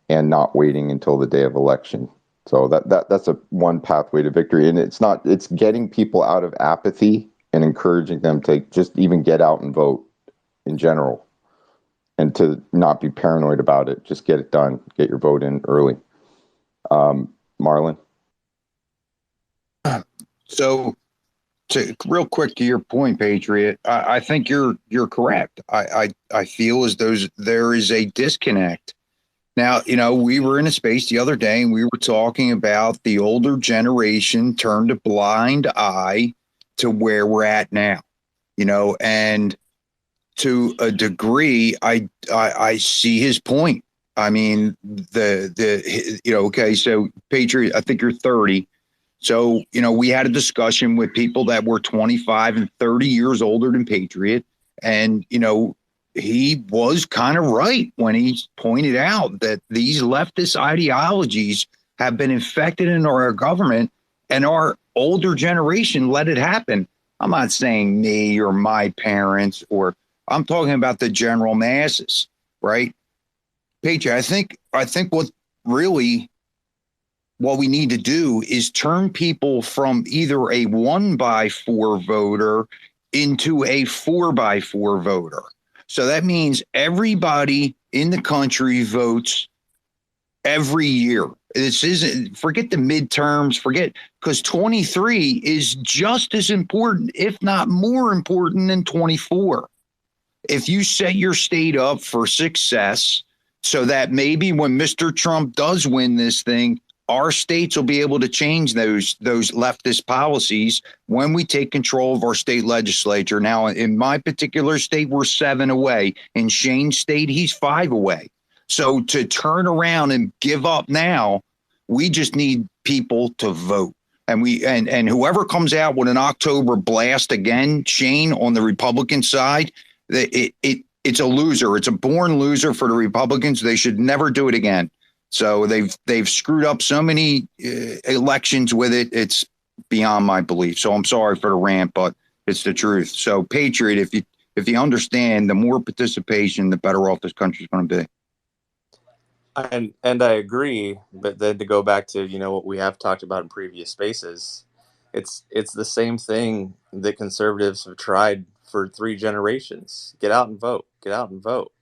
and not waiting until the day of election. So that's a one pathway to victory. And it's getting people out of apathy and encouraging them to just even get out and vote in general, and to not be paranoid about it. Just get it done. Get your vote in early. Marlon? So, real quick to your point, Patriot, I think you're correct. I feel as though there is a disconnect. Now, we were in a space the other day and we were talking about the older generation turned a blind eye to where we're at now, and to a degree, I see his point. I mean, okay, so Patriot, I think you're 30. So, we had a discussion with people that were 25 and 30 years older than Patriot. And, he was kind of right when he pointed out that these leftist ideologies have been infected in our government, and our older generation let it happen. I'm not saying me or my parents, or I'm talking about the general masses, right? Patriot, I think what we need to do is turn people from either a 1x4 voter into a 4x4 voter. So that means everybody in the country votes every year. This isn't, forget the midterms, because 23 is just as important, if not more important than 24. If you set your state up for success so that maybe when Mr. Trump does win this thing, our states will be able to change those leftist policies when we take control of our state legislature. Now, in my particular state, we're 7 away. In Shane's state, he's 5 away. So to turn around and give up now, we just need people to vote. And and whoever comes out with an October blast again, Shane, on the Republican side, it's a loser. It's a born loser for the Republicans. They should never do it again. So they've screwed up so many elections with it. It's beyond my belief. So I'm sorry for the rant, but it's the truth. So Patriot, if you understand, the more participation, the better off this country's going to be. And I agree, but then to go back to what we have talked about in previous spaces, it's the same thing that conservatives have tried for 3 generations. Get out and vote. Get out and vote.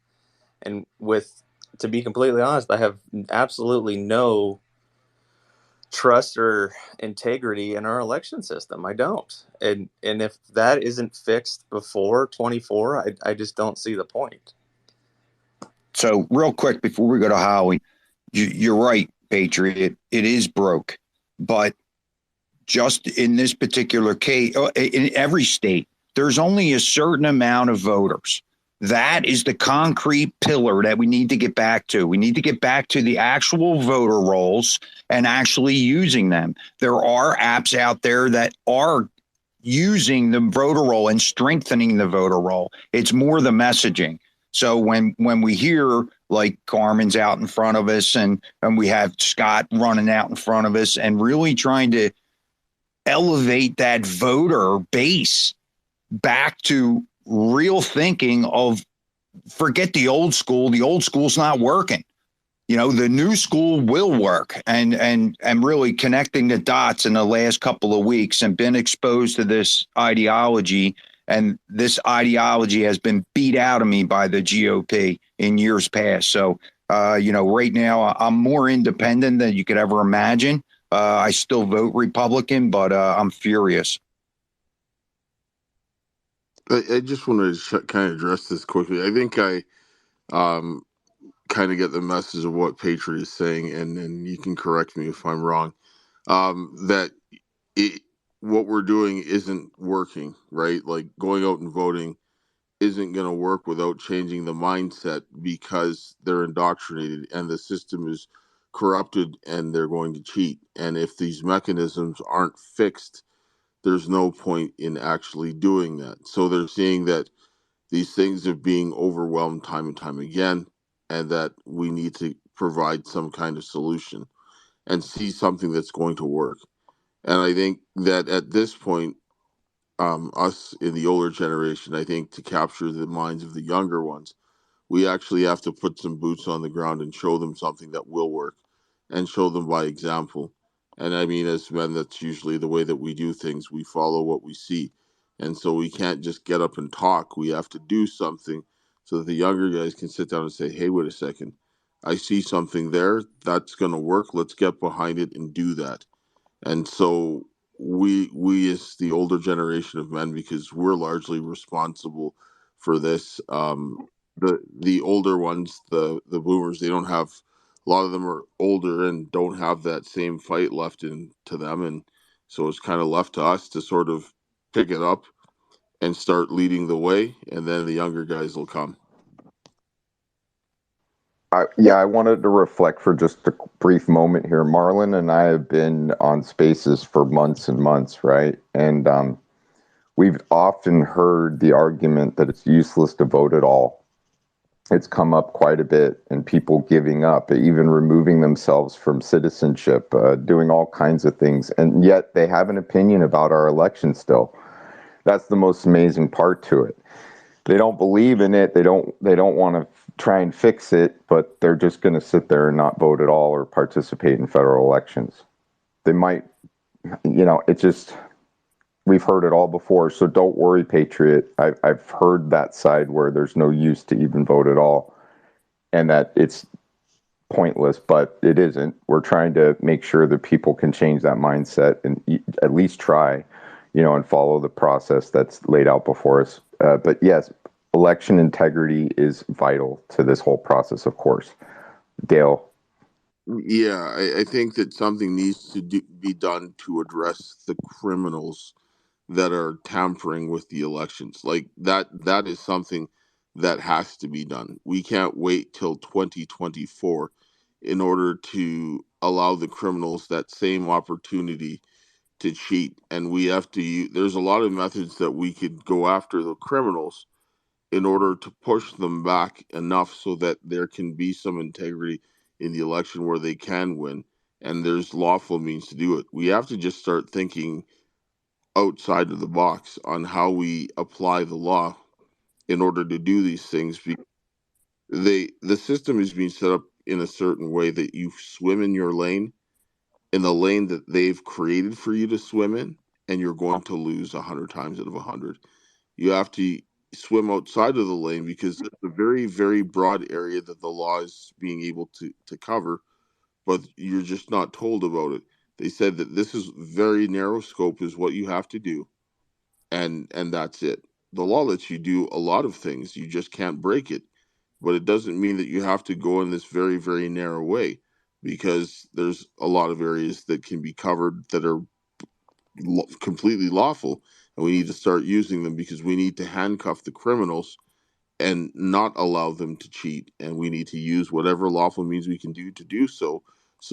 And to be completely honest, I have absolutely no trust or integrity in our election system. I don't. And if that isn't fixed before 24, I just don't see the point. So real quick before we go to Howie, you're right, Patriot. It is broke. But just in this particular case, in every state, there's only a certain amount of voters. That is the concrete pillar that we need to get back to. We need to get back to the actual voter rolls and actually using them. There are apps out there that are using the voter roll and strengthening the voter roll. It's more the messaging. So when we hear like Carmen's out in front of us and we have Scott running out in front of us and really trying to elevate that voter base back to real thinking of forget the old school. The old school's not working. The new school will work, and really connecting the dots in the last couple of weeks and been exposed to this ideology. And this ideology has been beat out of me by the GOP in years past. So, right now I'm more independent than you could ever imagine. I still vote Republican, but I'm furious. I just want to kind of address this quickly. I think I kind of get the message of what Patriot is saying, and you can correct me if I'm wrong, that what we're doing isn't working, right? Like going out and voting isn't going to work without changing the mindset because they're indoctrinated and the system is corrupted and they're going to cheat. And if these mechanisms aren't fixed, there's no point in actually doing that. So they're seeing that these things are being overwhelmed time and time again, and that we need to provide some kind of solution and see something that's going to work. And I think that at this point, us in the older generation, I think to capture the minds of the younger ones, We actually have to put some boots on the ground and show them something that will work, and show them by example. And I mean, as men, that's usually the way that we do things. We follow what we see. And so we can't just get up and talk. We have to do something so that the younger guys can sit down and say, hey, wait a second. I see something there. That's going to work. Let's get behind it and do that. And so we as the older generation of men, because we're largely responsible for this. The older ones, the boomers, they don't have, a lot of them are older and don't have that same fight left into them, and so it's kind of left to us to sort of pick it up and start leading the way, and then the younger guys will come. I wanted to reflect for just a brief moment here. Marlon and I have been on Spaces for months and months, right? And we've often heard the argument that it's useless to vote at all. It's come up quite a bit, and people giving up, even removing themselves from citizenship, doing all kinds of things, and yet they have an opinion about our election still. That's the most amazing part to it. They don't believe in it. They don't want to try and fix it, but they're just going to sit there and not vote at all or participate in federal elections. They might, it's just, we've heard it all before. So don't worry, Patriot. I've heard that side where there's no use to even vote at all and that it's pointless, but it isn't. We're trying to make sure that people can change that mindset and at least try, and follow the process that's laid out before us. But yes, election integrity is vital to this whole process, of course. Dale. Yeah, I think that something needs to be done to address the criminals that are tampering with the elections. Like that is something that has to be done. We can't wait till 2024 in order to allow the criminals that same opportunity to cheat. And we have to there's a lot of methods that we could go after the criminals in order to push them back enough so that there can be some integrity in the election where they can win, and there's lawful means to do it. We have to just start thinking outside of the box on how we apply the law in order to do these things. The system is being set up in a certain way that you swim in your lane, in the lane that they've created for you to swim in, and you're going to lose 100 times out of 100. You have to swim outside of the lane because it's a very, very broad area that the law is being able to cover, but you're just not told about it. They said that this is very narrow scope is what you have to do, and that's it. The law lets you do a lot of things. You just can't break it, but it doesn't mean that you have to go in this very, very narrow way, because there's a lot of areas that can be covered that are completely lawful, and we need to start using them because we need to handcuff the criminals and not allow them to cheat, and we need to use whatever lawful means we can do so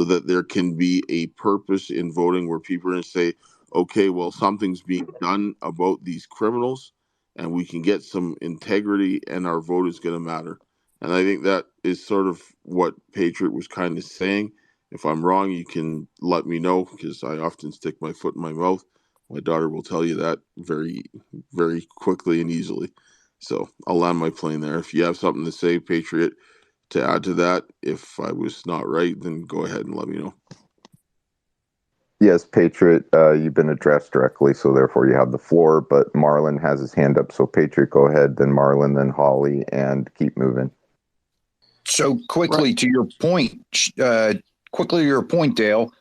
that there can be a purpose in voting where people are going to say, okay, well, something's being done about these criminals and we can get some integrity and our vote is going to matter. And I think that is sort of what Patriot was kind of saying. If I'm wrong, you can let me know, because I often stick my foot in my mouth. My daughter will tell you that very, very quickly and easily. So I'll land my plane there. If you have something to say, Patriot, to add to that, if I was not right, then go ahead and let me know. Yes, Patriot, you've been addressed directly, so therefore you have the floor, but Marlon has his hand up. So Patriot, go ahead, then Marlon, then Holly, and keep moving. So quickly to your point, Dale,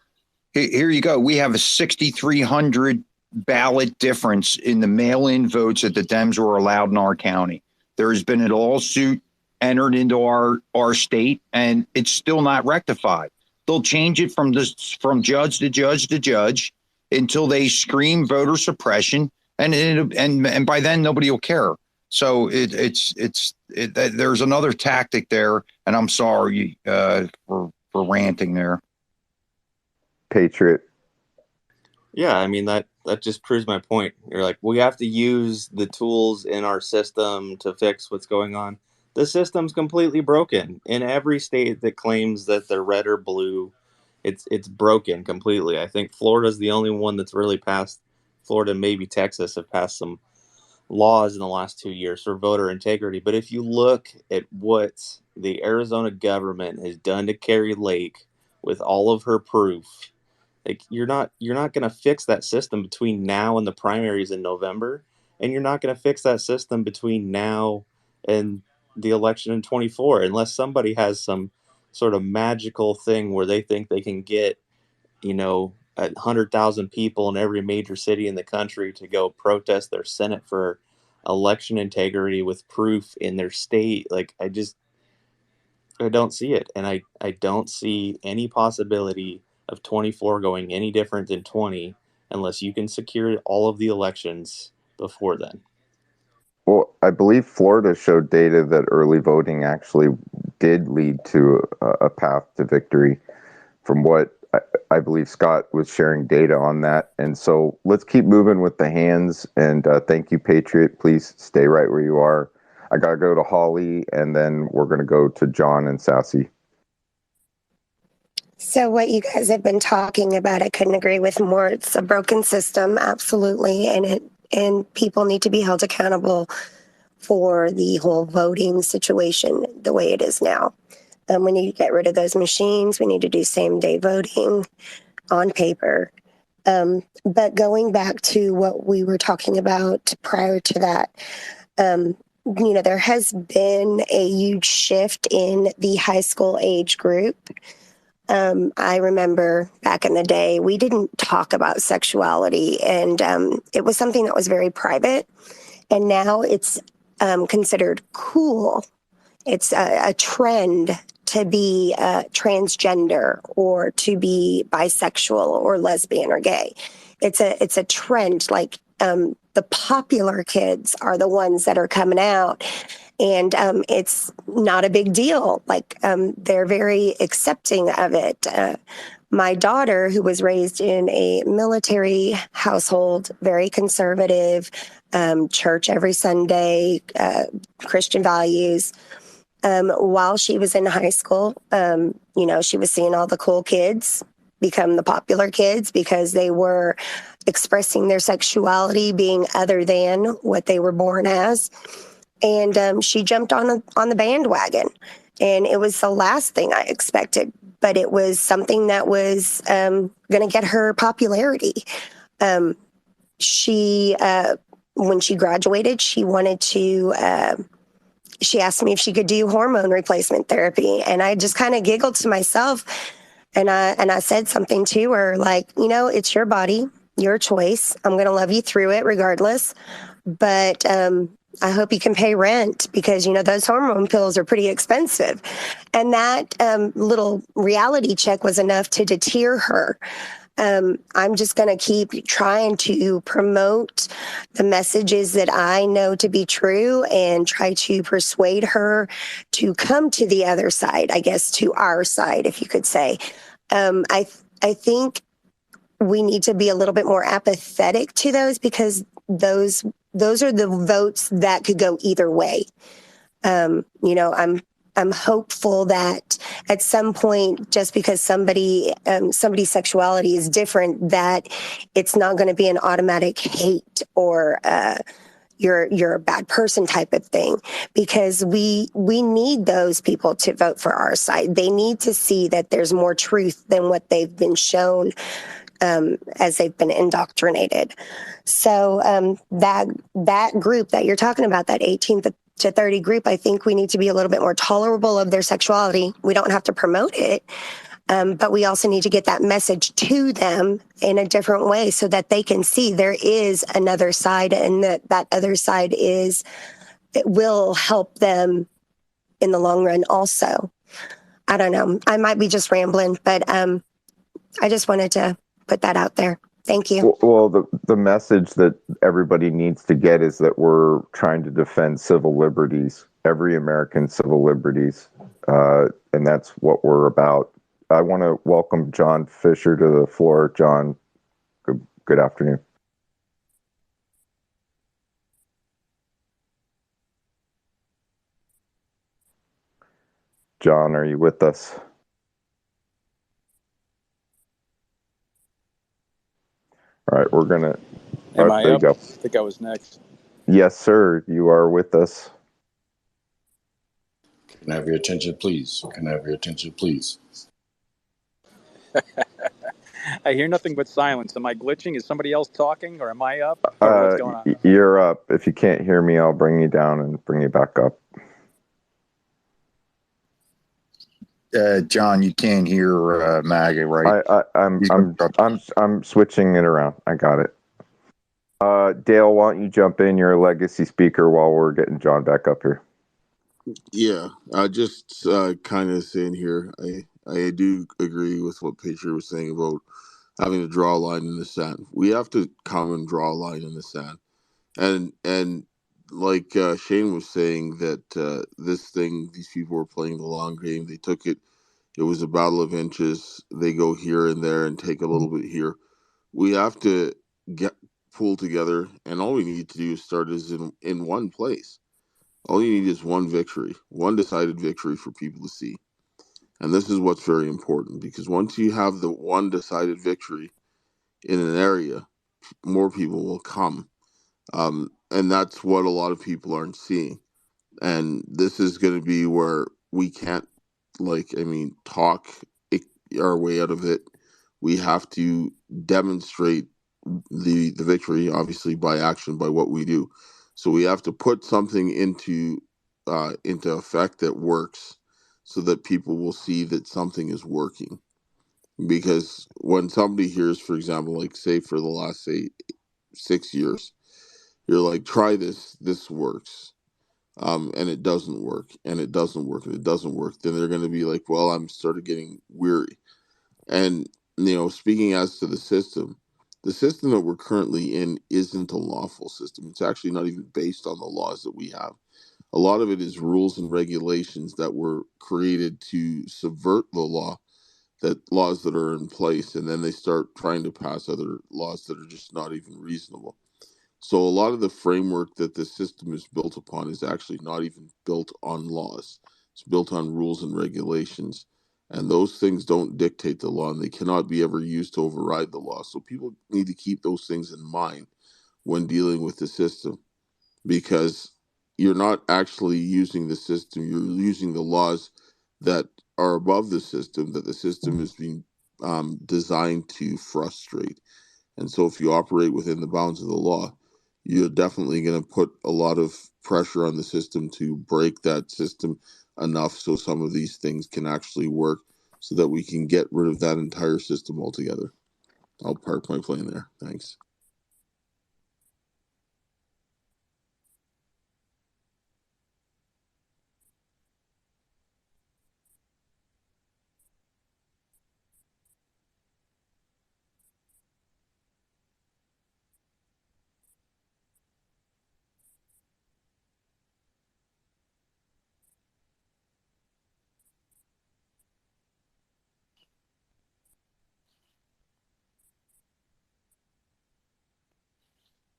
here you go. We have a 6,300 ballot difference in the mail-in votes that the Dems were allowed in our county. There has been a lawsuit entered into our state, and it's still not rectified. They'll change it from judge to judge to judge until they scream voter suppression, and by then nobody will care. So there's another tactic there, and I'm sorry for ranting there. Patriot. Yeah, I mean that just proves my point. You're like, we have to use the tools in our system to fix what's going on. The system's completely broken in every state that claims that they're red or blue. It's broken completely. I think Florida's the only one that's really passed. Florida, maybe Texas, have passed some laws in the last 2 years for voter integrity. But if you look at what the Arizona government has done to Carrie Lake with all of her proof, like you're not going to fix that system between now and the primaries in November, and you're not going to fix that system between now and the election in 24 unless somebody has some sort of magical thing where they think they can get 100,000 people in every major city in the country to go protest their Senate for election integrity with proof in their state. Like I don't see it, and I don't see any possibility of 24 going any different than 20 unless you can secure all of the elections before then. Well, I believe Florida showed data that early voting actually did lead to a path to victory, from what I believe Scott was sharing data on that. And so let's keep moving with the hands. And thank you, Patriot. Please stay right where you are. I got to go to Holly, and then we're going to go to John and Sassy. So what you guys have been talking about, I couldn't agree with more. It's a broken system, absolutely, and people need to be held accountable for the whole voting situation the way it is now. We need to get rid of those machines. We need to do same-day voting on paper. But going back to what we were talking about prior to that, there has been a huge shift in the high school age group. I remember back in the day, we didn't talk about sexuality, and it was something that was very private. And now it's considered cool. It's a trend to be transgender or to be bisexual or lesbian or gay. It's a trend. Like the popular kids are the ones that are coming out, and it's not a big deal. Like they're very accepting of it. My daughter, who was raised in a military household, very conservative, church every Sunday, Christian values. While she was in high school, she was seeing all the cool kids become the popular kids because they were expressing their sexuality being other than what they were born as. And she jumped on the bandwagon. And it was the last thing I expected, but it was something that was going to get her popularity. She, when she graduated, she wanted to... she asked me if she could do hormone replacement therapy. And I just kind of giggled to myself. And I said something to her like, it's your body, your choice. I'm going to love you through it regardless. But I hope you can pay rent because, those hormone pills are pretty expensive. And that little reality check was enough to deter her. I'm just going to keep trying to promote the messages that I know to be true and try to persuade her to come to the other side, I guess, to our side, if you could say. I think we need to be a little bit more apathetic to those because those are the votes that could go either way. I'm hopeful that at some point, just because somebody's sexuality is different, that it's not going to be an automatic hate or you're a bad person type of thing, because we need those people to vote for our side. They need to see that there's more truth than what they've been shown as they've been indoctrinated. So that group that you're talking about, that 18 to 30 group, I think we need to be a little bit more tolerable of their sexuality. We don't have to promote it, but we also need to get that message to them in a different way so that they can see there is another side, and that other side it will help them in the long run also. I don't know. I might be just rambling, but I just wanted to put that out there. Thank you. Well, the message that everybody needs to get is that we're trying to defend civil liberties, every American civil liberties, and that's what we're about. I want to welcome John Fisher to the floor. John, good afternoon. John, are you with us? All right, we're gonna. Am I there up? you go. I think I was next. Yes, sir. You are with us. Can I have your attention, please? Can I have your attention, please? I hear nothing but silence. Am I glitching? Is somebody else talking, or am I up, or what's going on? You're up. If you can't hear me, I'll bring you down and bring you back up. John, you can't hear MAGA, right? I'm switching it around. I got it. Dale, why don't you jump in? You're a legacy speaker while we're getting John back up here. Yeah, just kind of saying here, I do agree with what Patriot was saying about having to draw a line in the sand. We have to come and draw a line in the sand, and like Shane was saying that these people were playing the long game. They took it. It was a battle of inches. They go here and there and take a little bit here. We have to get pull together, and all we need to do is start is in one place. All you need is one victory, one decided victory for people to see. And this is what's very important, because once you have the one decided victory in an area, more people will come. And that's what a lot of people aren't seeing. And this is going to be where we can't, talk our way out of it. We have to demonstrate the victory, obviously, by action, by what we do. So we have to put something into effect that works, so that people will see that something is working. Because when somebody hears, for example, like say for the last 6 years, you're like, try this works, and it doesn't work, and it doesn't work, and it doesn't work, then they're going to be like, well, I'm started getting weary. And speaking as to the system that we're currently in isn't a lawful system. It's actually not even based on the laws that we have. A lot of it is rules and regulations that were created to subvert the laws that are in place, and then they start trying to pass other laws that are just not even reasonable. So a lot of the framework that the system is built upon is actually not even built on laws. It's built on rules and regulations. And those things don't dictate the law, and they cannot be ever used to override the law. So people need to keep those things in mind when dealing with the system, because you're not actually using the system, you're using the laws that are above the system, that the system is being designed to frustrate. And so if you operate within the bounds of the law, you're definitely going to put a lot of pressure on the system to break that system enough so some of these things can actually work, so that we can get rid of that entire system altogether. I'll park my plane there. Thanks.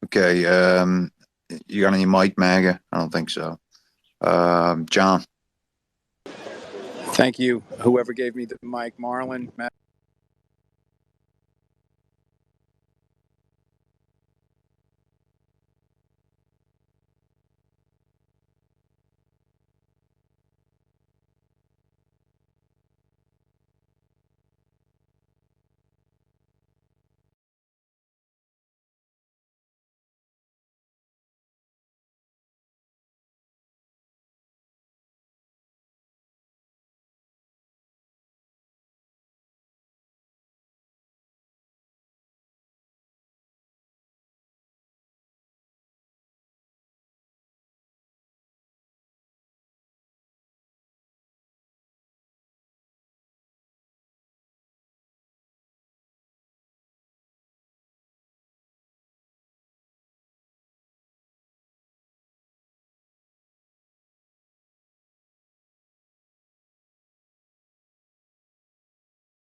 Okay. You got any mic, MAGA? I don't think so. John. Thank you, whoever gave me the mic, Marlon,